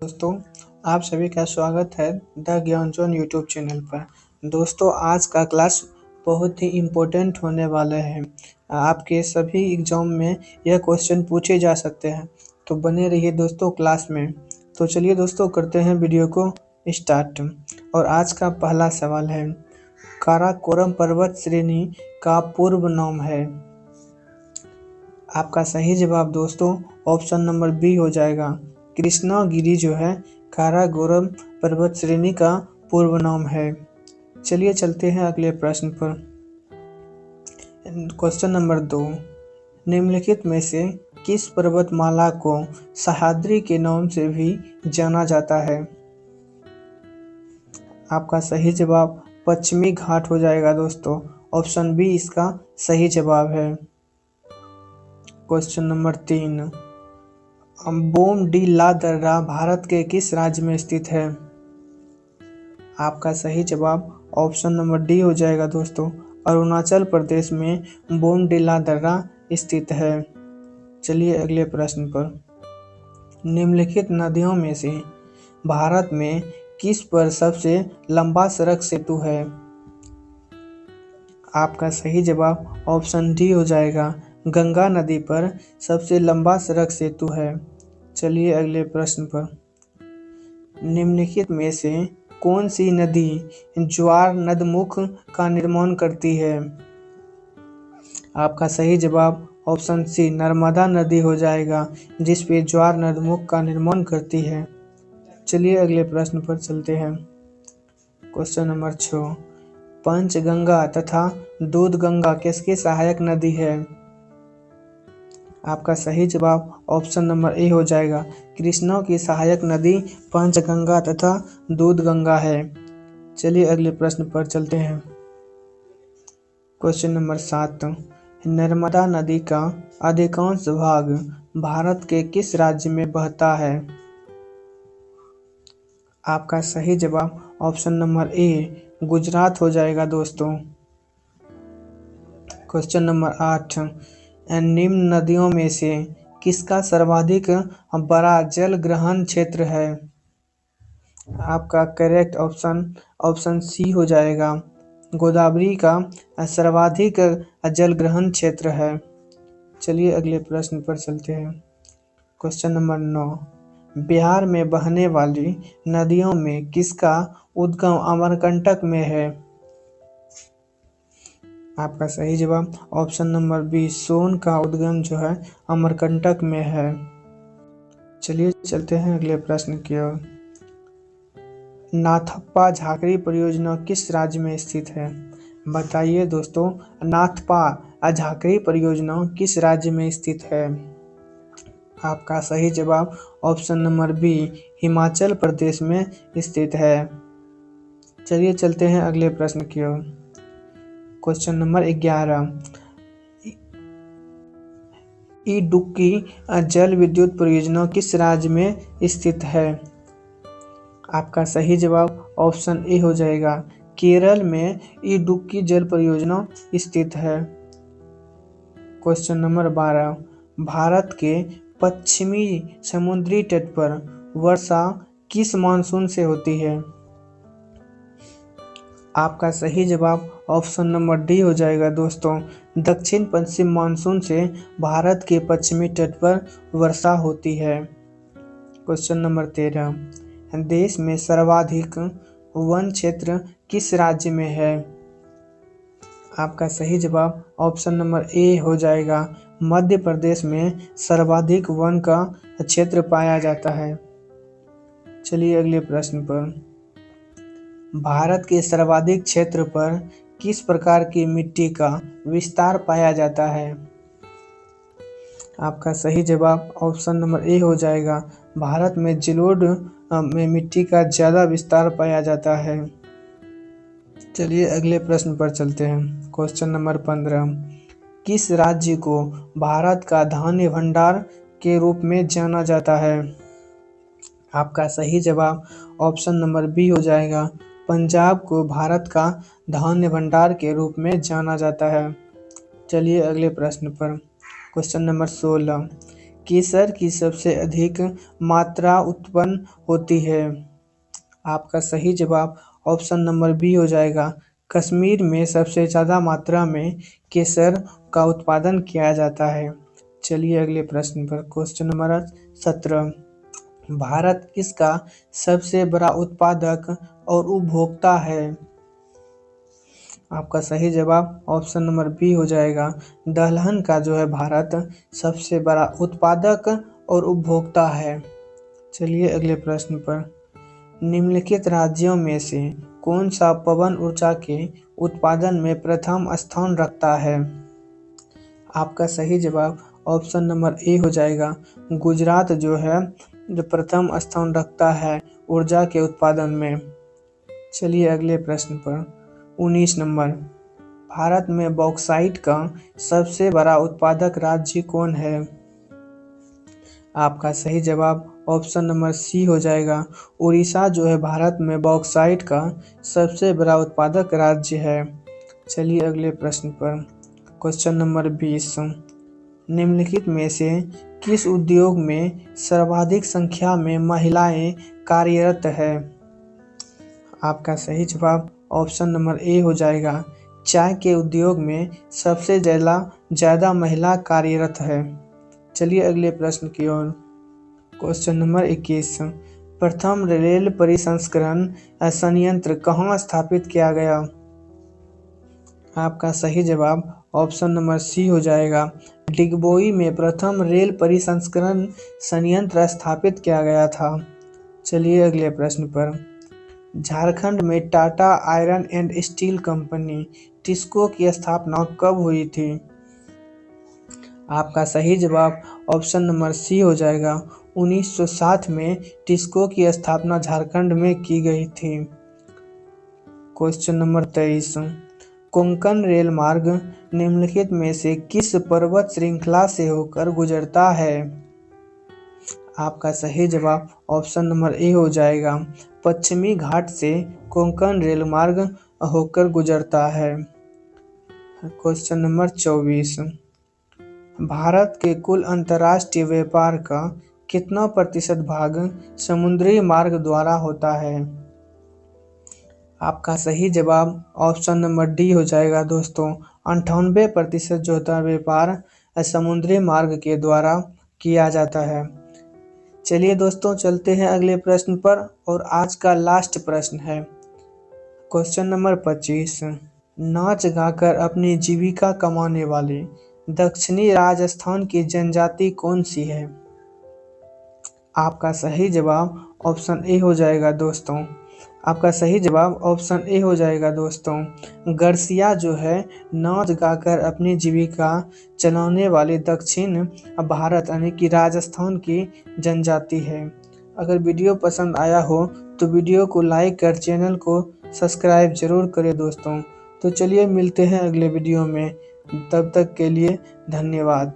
दोस्तों, आप सभी का स्वागत है द ज्ञान जोन यूट्यूब चैनल पर। दोस्तों, आज का क्लास बहुत ही इम्पोर्टेंट होने वाला है। आपके सभी एग्जाम में यह क्वेश्चन पूछे जा सकते हैं, तो बने रहिए दोस्तों क्लास में। तो चलिए दोस्तों, करते हैं वीडियो को स्टार्ट। और आज का पहला सवाल है, काराकोरम पर्वत श्रेणी का पूर्व नाम है। आपका सही जवाब दोस्तों ऑप्शन नंबर बी हो जाएगा। कृष्णागिरी जो है काराकोरम पर्वत श्रेणी का पूर्व नाम है। चलिए चलते हैं अगले प्रश्न पर। क्वेश्चन नंबर 2, निम्नलिखित में से किस पर्वतमाला को सह्याद्री के नाम से भी जाना जाता है। आपका सही जवाब पश्चिमी घाट हो जाएगा दोस्तों। ऑप्शन बी इसका सही जवाब है। क्वेश्चन नंबर 3, बोमडीला दर्रा भारत के किस राज्य में स्थित है। आपका सही जवाब ऑप्शन नंबर डी हो जाएगा दोस्तों। अरुणाचल प्रदेश में बोमडीला दर्रा स्थित है। चलिए अगले प्रश्न पर। निम्नलिखित नदियों में से भारत में किस पर सबसे लंबा सड़क सेतु है। आपका सही जवाब ऑप्शन डी हो जाएगा। गंगा नदी पर सबसे लंबा सड़क सेतु है। चलिए अगले प्रश्न पर। निम्नलिखित में से कौन सी नदी ज्वार नदमुख का निर्माण करती है। आपका सही जवाब ऑप्शन सी नर्मदा नदी हो जाएगा, जिस पे ज्वार नदमुख का निर्माण करती है। चलिए अगले प्रश्न पर चलते हैं। क्वेश्चन नंबर 6, पंचगंगा तथा दूधगंगा किसकी सहायक नदी है। आपका सही जवाब ऑप्शन नंबर ए हो जाएगा। कृष्णा की सहायक नदी पंचगंगा तथा दूधगंगा है। चलिए अगले प्रश्न पर चलते हैं। क्वेश्चन नंबर 7, नर्मदा नदी का अधिकांश भाग भारत के किस राज्य में बहता है। आपका सही जवाब ऑप्शन नंबर ए गुजरात हो जाएगा दोस्तों। क्वेश्चन नंबर 8, निम्न नदियों में से किसका सर्वाधिक बड़ा जल ग्रहण क्षेत्र है। आपका करेक्ट ऑप्शन सी हो जाएगा। गोदावरी का सर्वाधिक जल ग्रहण क्षेत्र है। चलिए अगले प्रश्न पर चलते हैं। क्वेश्चन नंबर 9, बिहार में बहने वाली नदियों में किसका उद्गम अमरकंटक में है। आपका सही जवाब ऑप्शन नंबर बी सोन का उद्गम जो है अमरकंटक में है। चलिए चलते हैं अगले प्रश्न की ओर। नाथप्पा झाकरी परियोजना किस राज्य में स्थित है। बताइए दोस्तों, नाथप्पा झाकरी परियोजना किस राज्य में स्थित है। आपका सही जवाब option number B Himachal Pradesh में स्थित है। चलिए चलते हैं अगले प्रश्न की ओर। क्वेश्चन नंबर 11, इडुक्की जल विद्युत परियोजना किस राज्य में स्थित है। आपका सही जवाब ऑप्शन ए हो जाएगा। केरल में इडुक्की जल परियोजना स्थित है। क्वेश्चन नंबर 12, भारत के पश्चिमी समुद्री तट पर वर्षा किस मानसून से होती है। आपका सही जवाब ऑप्शन नंबर डी हो जाएगा दोस्तों। दक्षिण पश्चिम मानसून से भारत के पश्चिमी तट पर वर्षा होती है। क्वेश्चन नंबर 13, देश में सर्वाधिक वन क्षेत्र किस राज्य में है। आपका सही जवाब ऑप्शन नंबर ए हो जाएगा। मध्य प्रदेश में सर्वाधिक वन का क्षेत्र पाया जाता है। चलिए अगले प्रश्न पर। भारत के सर्वाधिक क्षेत्र पर किस प्रकार की मिट्टी का विस्तार पाया जाता है। आपका सही जवाब ऑप्शन नंबर ए हो जाएगा। भारत में जलोढ़ में मिट्टी का ज़्यादा विस्तार पाया जाता है। चलिए अगले प्रश्न पर चलते हैं। क्वेश्चन नंबर 15, किस राज्य को भारत का धान्य भंडार के रूप में जाना जाता है। आपका सही जवाब ऑप्शन नंबर बी हो जाएगा। पंजाब को भारत का धान्य भंडार के रूप में जाना जाता है। चलिए अगले प्रश्न पर। क्वेश्चन नंबर 16, केसर की सबसे अधिक मात्रा उत्पन्न होती है? आपका सही जवाब ऑप्शन नंबर बी हो जाएगा। कश्मीर में सबसे ज़्यादा मात्रा में केसर का उत्पादन किया जाता है। चलिए अगले प्रश्न पर। Question number 17। भारत किसका सबसे बड़ा उत्पादक और उपभोक्ता है? आपका सही जवाब ऑप्शन नंबर बी हो जाएगा। दलहन का जो है भारत सबसे बड़ा उत्पादक और उपभोक्ता है। चलिए अगले प्रश्न पर। निम्नलिखित राज्यों में से कौन सा पवन ऊर्जा के उत्पादन में प्रथम स्थान रखता है? आपका सही जवाब ऑप्शन नंबर ए हो जाएगा। गुजरात जो है जो प्रथम स्थान रखता है ऊर्जा के उत्पादन में। चलिए अगले प्रश्न पर। 19 नंबर। भारत में बॉक्साइट का सबसे बड़ा उत्पादक राज्य कौन है? आपका सही जवाब ऑप्शन नंबर सी हो जाएगा। उड़ीसा जो है भारत में बॉक्साइट का सबसे बड़ा उत्पादक राज्य है। चलिए अगले प्रश्न पर। Question number 20। निम्नलिखित में से किस उद्योग में सर्वाधिक संख्या में महिलाएं कार्यरत है? आपका सही जवाब ऑप्शन नंबर ए हो जाएगा। चाय के उद्योग में सबसे ज़्यादा महिला कार्यरत है। चलिए अगले प्रश्न की ओर। Question number 21। प्रथम रेल परिसंस्करण संयंत्र कहाँ स्थापित किया गया? आपका सही जवाब ऑप्शन नंबर सी हो जाएगा। डिगबोई में प्रथम रेल परिसंस्करण संयंत्र स्थापित किया गया था। चलिए अगले प्रश्न पर। झारखंड में Tata iron and steel company TISCO की स्थापना कब हुई थी? आपका सही जवाब ऑप्शन नंबर सी हो जाएगा। 1960 में टिस्को की स्थापना झारखंड में की गई थी। Question number 23। कोंकण रेल मार्ग निम्नलिखित में से किस पर्वत श्रृंखला से होकर गुजरता है? आपका सही जवाब ऑप्शन नंबर ए हो जाएगा। पश्चिमी घाट से कोंकण रेल मार्ग होकर गुजरता है। Question number 24। भारत के कुल अंतर्राष्ट्रीय व्यापार का कितना प्रतिशत भाग समुद्री मार्ग द्वारा होता है? आपका सही जवाब ऑप्शन नंबर डी हो जाएगा दोस्तों। 98% जो होता है व्यापार समुद्री मार्ग के द्वारा किया जाता है। चलिए दोस्तों चलते हैं अगले प्रश्न पर और आज का लास्ट प्रश्न है। Question number 25। नाच गाकर अपनी जीविका कमाने वाली दक्षिणी राजस्थान की जनजाति कौन सी है? आपका सही जवाब ऑप्शन ए हो जाएगा दोस्तों। आपका सही जवाब ऑप्शन ए हो जाएगा दोस्तों। गरसिया जो है नाच गाकर अपनी जीविका चलाने वाली दक्षिण भारत यानी कि राजस्थान की जनजाति है। अगर वीडियो पसंद आया हो तो वीडियो को लाइक कर चैनल को सब्सक्राइब जरूर करें दोस्तों। तो चलिए मिलते हैं अगले वीडियो में। तब तक के लिए धन्यवाद।